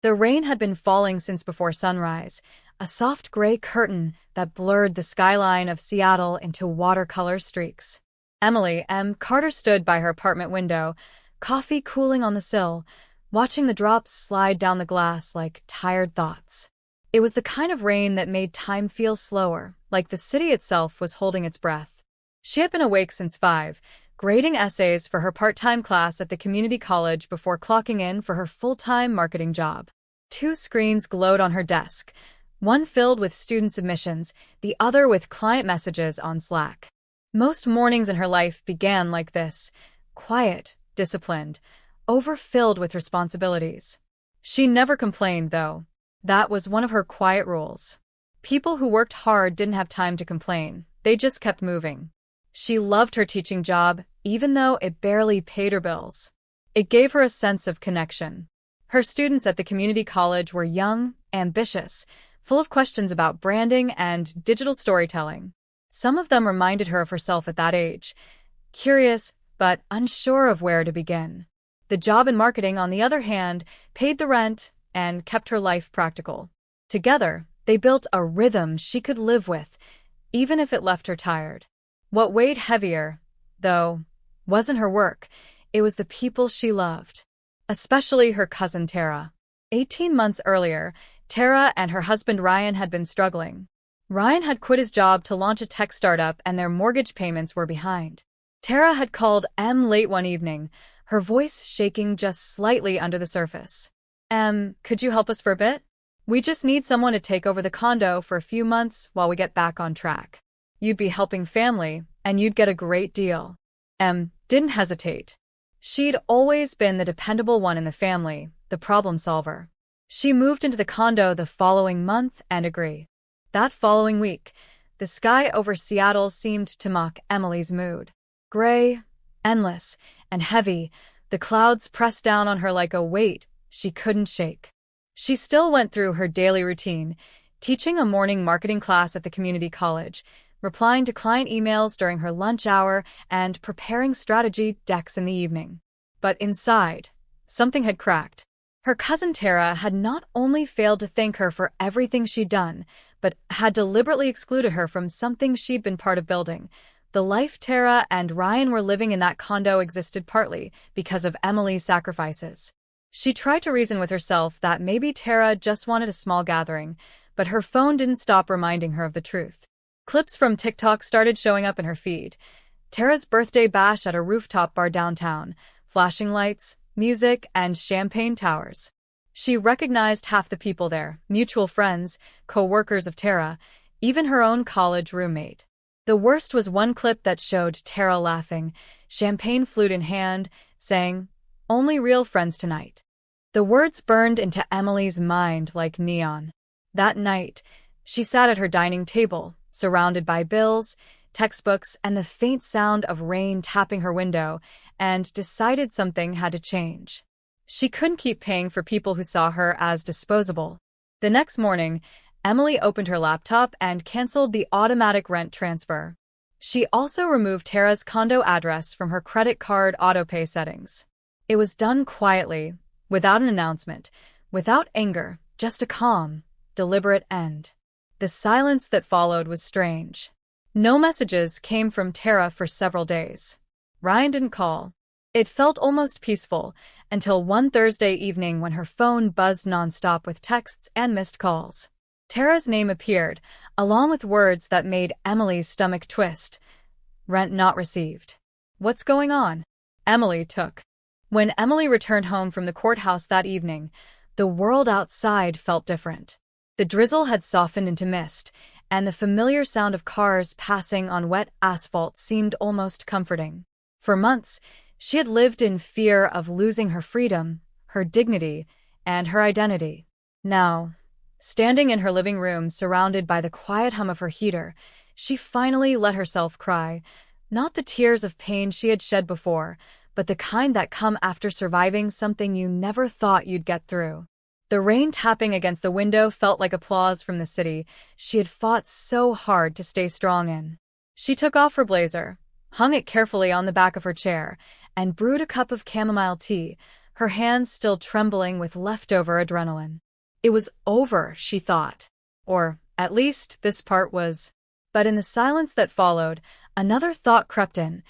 The rain had been falling since before sunrise, a soft gray curtain that blurred the skyline of Seattle into watercolor streaks. Emily M. Carter stood by her apartment window, coffee cooling on the sill, watching the drops slide down the glass like tired thoughts. It was the kind of rain that made time feel slower, like the city itself was holding its breath. She had been awake since 5, grading essays for her part-time class at the community college before clocking in for her full-time marketing job. 2 screens glowed on her desk, one filled with student submissions, the other with client messages on Slack. Most mornings in her life began like this, quiet, disciplined, overfilled with responsibilities. She never complained, though. That was one of her quiet rules. People who worked hard didn't have time to complain. They just kept moving. She loved her teaching job, even though it barely paid her bills. It gave her a sense of connection. Her students at the community college were young, ambitious, full of questions about branding and digital storytelling. Some of them reminded her of herself at that age, curious but unsure of where to begin. The job in marketing, on the other hand, paid the rent and kept her life practical. Together, they built a rhythm she could live with, even if it left her tired. What weighed heavier, though, wasn't her work. It was the people she loved, especially her cousin Tara. 18 months earlier, Tara and her husband Ryan had been struggling. Ryan had quit his job to launch a tech startup, and their mortgage payments were behind. Tara had called Em late one evening, her voice shaking just slightly under the surface. Could you help us for a bit? We just need someone to take over the condo for a few months while we get back on track. You'd be helping family, and you'd get a great deal. Didn't hesitate. She'd always been the dependable one in the family, the problem solver. She moved into the condo the following month and agreed. That following week, the sky over Seattle seemed to mock Emily's mood. Gray, endless, and heavy, the clouds pressed down on her like a weight she couldn't shake. She still went through her daily routine, teaching a morning marketing class at the community college, replying to client emails during her lunch hour, and preparing strategy decks in the evening. But inside, something had cracked. Her cousin Tara had not only failed to thank her for everything she'd done, but had deliberately excluded her from something she'd been part of building. The life Tara and Ryan were living in that condo existed partly because of Emily's sacrifices. She tried to reason with herself that maybe Tara just wanted a small gathering, but her phone didn't stop reminding her of the truth. Clips from TikTok started showing up in her feed. Tara's birthday bash at a rooftop bar downtown, flashing lights, music, and champagne towers. She recognized half the people there, mutual friends, co-workers of Tara, even her own college roommate. The worst was one clip that showed Tara laughing, champagne flute in hand, saying, "Only real friends tonight." The words burned into Emily's mind like neon. That night, she sat at her dining table, surrounded by bills, textbooks, and the faint sound of rain tapping her window, and decided something had to change. She couldn't keep paying for people who saw her as disposable. The next morning, Emily opened her laptop and canceled the automatic rent transfer. She also removed Tara's condo address from her credit card autopay settings. It was done quietly, without an announcement, without anger, just a calm, deliberate end. The silence that followed was strange. No messages came from Tara for several days. Ryan didn't call. It felt almost peaceful, until one Thursday evening when her phone buzzed nonstop with texts and missed calls. Tara's name appeared, along with words that made Emily's stomach twist. Rent not received. What's going on? Emily took. When Emily returned home from the courthouse that evening, the world outside felt different. The drizzle had softened into mist, and the familiar sound of cars passing on wet asphalt seemed almost comforting. For months, she had lived in fear of losing her freedom, her dignity, and her identity. Now, standing in her living room surrounded by the quiet hum of her heater, she finally let herself cry, not the tears of pain she had shed before, but the kind that come after surviving something you never thought you'd get through. The rain tapping against the window felt like applause from the city she had fought so hard to stay strong in. She took off her blazer, hung it carefully on the back of her chair, and brewed a cup of chamomile tea, her hands still trembling with leftover adrenaline. It was over, she thought. Or, at least, this part was. But in the silence that followed, another thought crept in.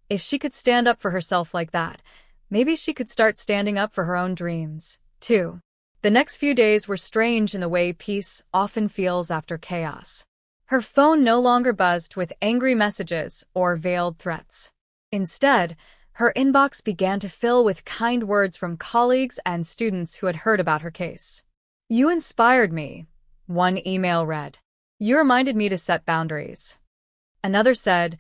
If she could stand up for herself like that, maybe she could start standing up for her own dreams, too. The next few days were strange in the way peace often feels after chaos. Her phone no longer buzzed with angry messages or veiled threats. Instead, her inbox began to fill with kind words from colleagues and students who had heard about her case. "You inspired me," one email read. "You reminded me to set boundaries." Another said,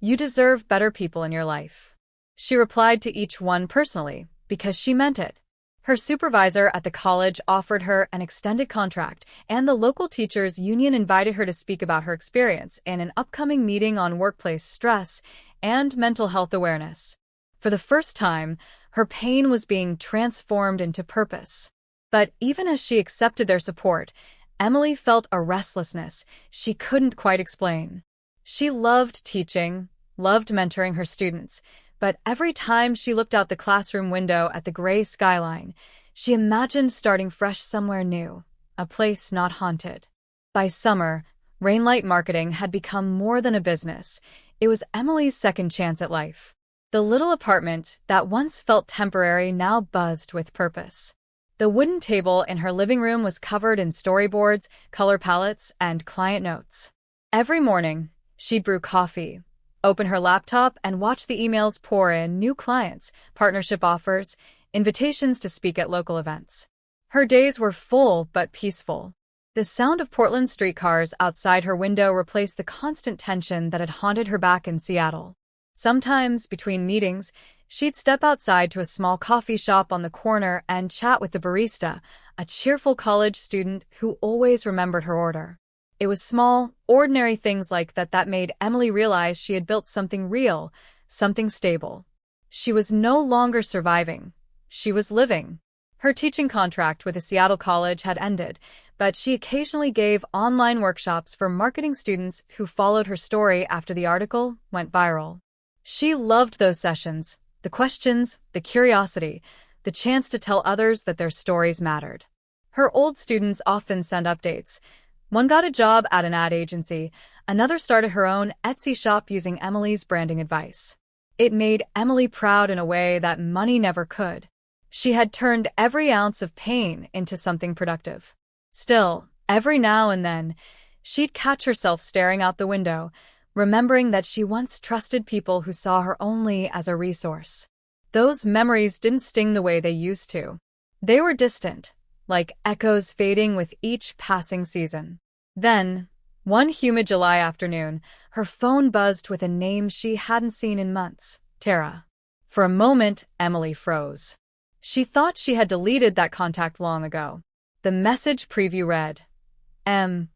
"You deserve better people in your life." She replied to each one personally, because she meant it. Her supervisor at the college offered her an extended contract, and the local teachers' union invited her to speak about her experience in an upcoming meeting on workplace stress and mental health awareness. For the first time, her pain was being transformed into purpose. But even as she accepted their support, Emily felt a restlessness she couldn't quite explain. She loved teaching, loved mentoring her students, but every time she looked out the classroom window at the gray skyline, she imagined starting fresh somewhere new, a place not haunted. By summer, Rainlight Marketing had become more than a business. It was Emily's second chance at life. The little apartment that once felt temporary now buzzed with purpose. The wooden table in her living room was covered in storyboards, color palettes, and client notes. Every morning, she'd brew coffee, open her laptop, and watch the emails pour in: new clients, partnership offers, invitations to speak at local events. Her days were full but peaceful. The sound of Portland streetcars outside her window replaced the constant tension that had haunted her back in Seattle. Sometimes, between meetings, she'd step outside to a small coffee shop on the corner and chat with the barista, a cheerful college student who always remembered her order. It was small, ordinary things like that made Emily realize she had built something real, something stable. She was no longer surviving. She was living. Her teaching contract with a Seattle college had ended, but she occasionally gave online workshops for marketing students who followed her story after the article went viral. She loved those sessions, the questions, the curiosity, the chance to tell others that their stories mattered. Her old students often sent updates. One got a job at an ad agency, another started her own Etsy shop using Emily's branding advice. It made Emily proud in a way that money never could. She had turned every ounce of pain into something productive. Still, every now and then, she'd catch herself staring out the window, remembering that she once trusted people who saw her only as a resource. Those memories didn't sting the way they used to. They were distant, like echoes fading with each passing season. Then, one humid July afternoon, her phone buzzed with a name she hadn't seen in months: Tara. For a moment, Emily froze. She thought she had deleted that contact long ago. The message preview read,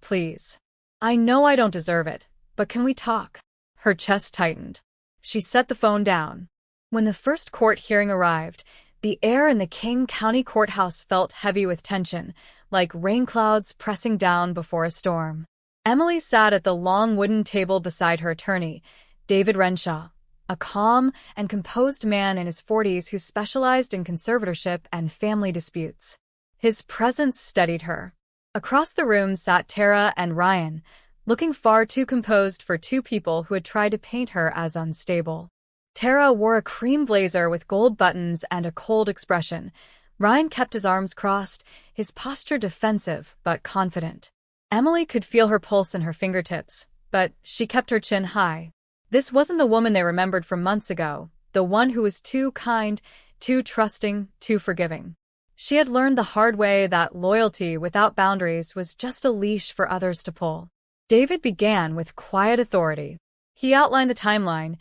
Please. I know I don't deserve it, but can we talk?" Her chest tightened. She set the phone down. When the first court hearing arrived, the air in the King County Courthouse felt heavy with tension, like rain clouds pressing down before a storm. Emily sat at the long wooden table beside her attorney, David Renshaw, a calm and composed man in his 40s who specialized in conservatorship and family disputes. His presence steadied her. Across the room sat Tara and Ryan, looking far too composed for two people who had tried to paint her as unstable. Tara wore a cream blazer with gold buttons and a cold expression. Ryan kept his arms crossed, his posture defensive but confident. Emily could feel her pulse in her fingertips, but she kept her chin high. This wasn't the woman they remembered from months ago, the one who was too kind, too trusting, too forgiving. She had learned the hard way that loyalty without boundaries was just a leash for others to pull. David began with quiet authority. He outlined the timeline: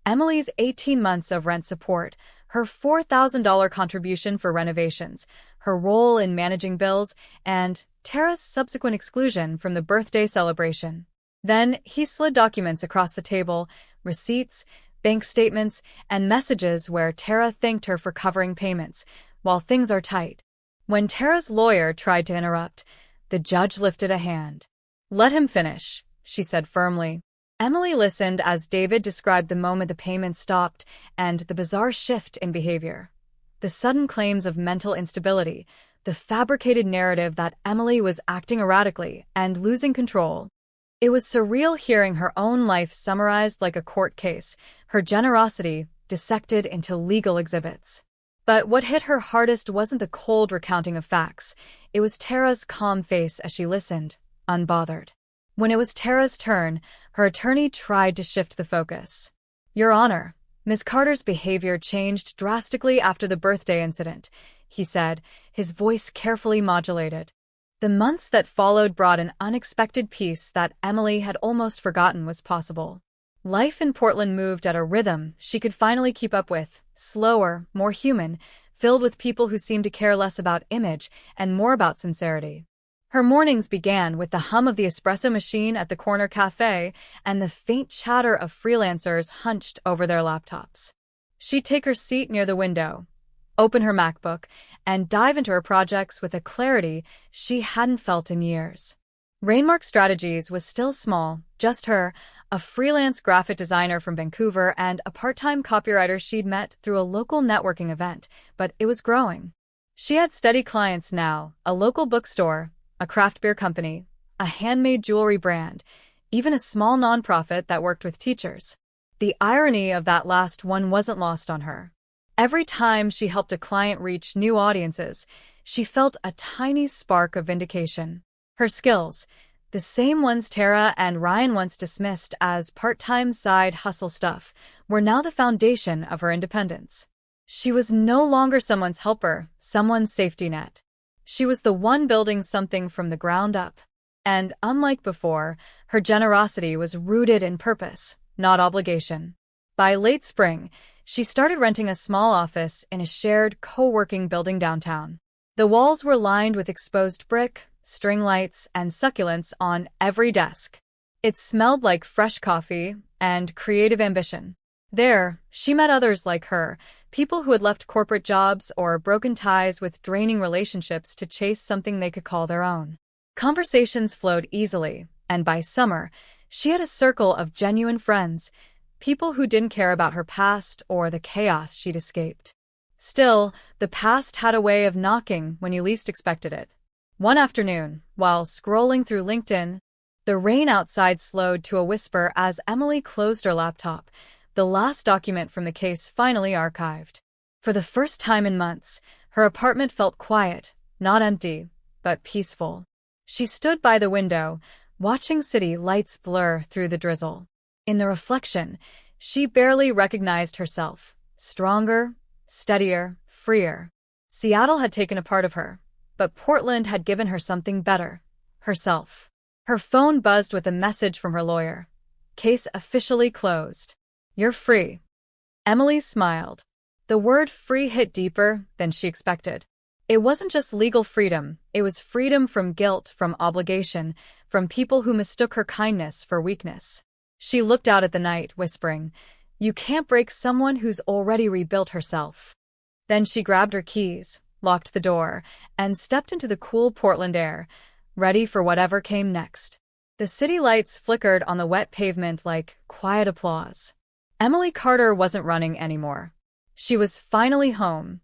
Emily's 18 months of rent support, her $4,000 contribution for renovations, her role in managing bills, and Tara's subsequent exclusion from the birthday celebration. Then he slid documents across the table: receipts, bank statements, and messages where Tara thanked her for covering payments while things are tight. When Tara's lawyer tried to interrupt, the judge lifted a hand. "Let him finish," she said firmly. Emily listened as David described the moment the payments stopped and the bizarre shift in behavior. the sudden claims of mental instability, the fabricated narrative that Emily was acting erratically and losing control. It was surreal hearing her own life summarized like a court case, her generosity dissected into legal exhibits. But what hit her hardest wasn't the cold recounting of facts. It was Tara's calm face as she listened, unbothered. When it was Tara's turn, her attorney tried to shift the focus. "Your Honor, Ms. Carter's behavior changed drastically after the birthday incident," he said, his voice carefully modulated. The months that followed brought an unexpected peace that Emily had almost forgotten was possible. Life in Portland moved at a rhythm she could finally keep up with, slower, more human, filled with people who seemed to care less about image and more about sincerity. Her mornings began with the hum of the espresso machine at the corner cafe and the faint chatter of freelancers hunched over their laptops. She'd take her seat near the window, open her MacBook, and dive into her projects with a clarity she hadn't felt in years. Rainmark Strategies was still small, just her, a freelance graphic designer from Vancouver, and a part-time copywriter she'd met through a local networking event, but it was growing. She had steady clients now, a local bookstore, a craft beer company, a handmade jewelry brand, even a small nonprofit that worked with teachers. The irony of that last one wasn't lost on her. Every time she helped a client reach new audiences, she felt a tiny spark of vindication. Her skills, the same ones Tara and Ryan once dismissed as part-time side hustle stuff, were now the foundation of her independence. She was no longer someone's helper, someone's safety net. She was the one building something from the ground up. And unlike before, her generosity was rooted in purpose, not obligation. By late spring, she started renting a small office in a shared co-working building downtown. The walls were lined with exposed brick, string lights, and succulents on every desk. It smelled like fresh coffee and creative ambition. There, she met others like her, people who had left corporate jobs or broken ties with draining relationships to chase something they could call their own. Conversations flowed easily, and by summer, she had a circle of genuine friends, people who didn't care about her past or the chaos she'd escaped. Still, the past had a way of knocking when you least expected it. One afternoon, while scrolling through LinkedIn, the rain outside slowed to a whisper as Emily closed her laptop, the last document from the case finally archived. For the first time in months, her apartment felt quiet, not empty, but peaceful. She stood by the window, watching city lights blur through the drizzle. In the reflection, she barely recognized herself, stronger, steadier, freer. Seattle had taken a part of her, but Portland had given her something better, herself. Her phone buzzed with a message from her lawyer. "Case officially closed. You're free." Emily smiled. The word free hit deeper than she expected. It wasn't just legal freedom, it was freedom from guilt, from obligation, from people who mistook her kindness for weakness. She looked out at the night, whispering, "You can't break someone who's already rebuilt herself." Then she grabbed her keys, locked the door, and stepped into the cool Portland air, ready for whatever came next. The city lights flickered on the wet pavement like quiet applause. Emily Carter wasn't running anymore. She was finally home,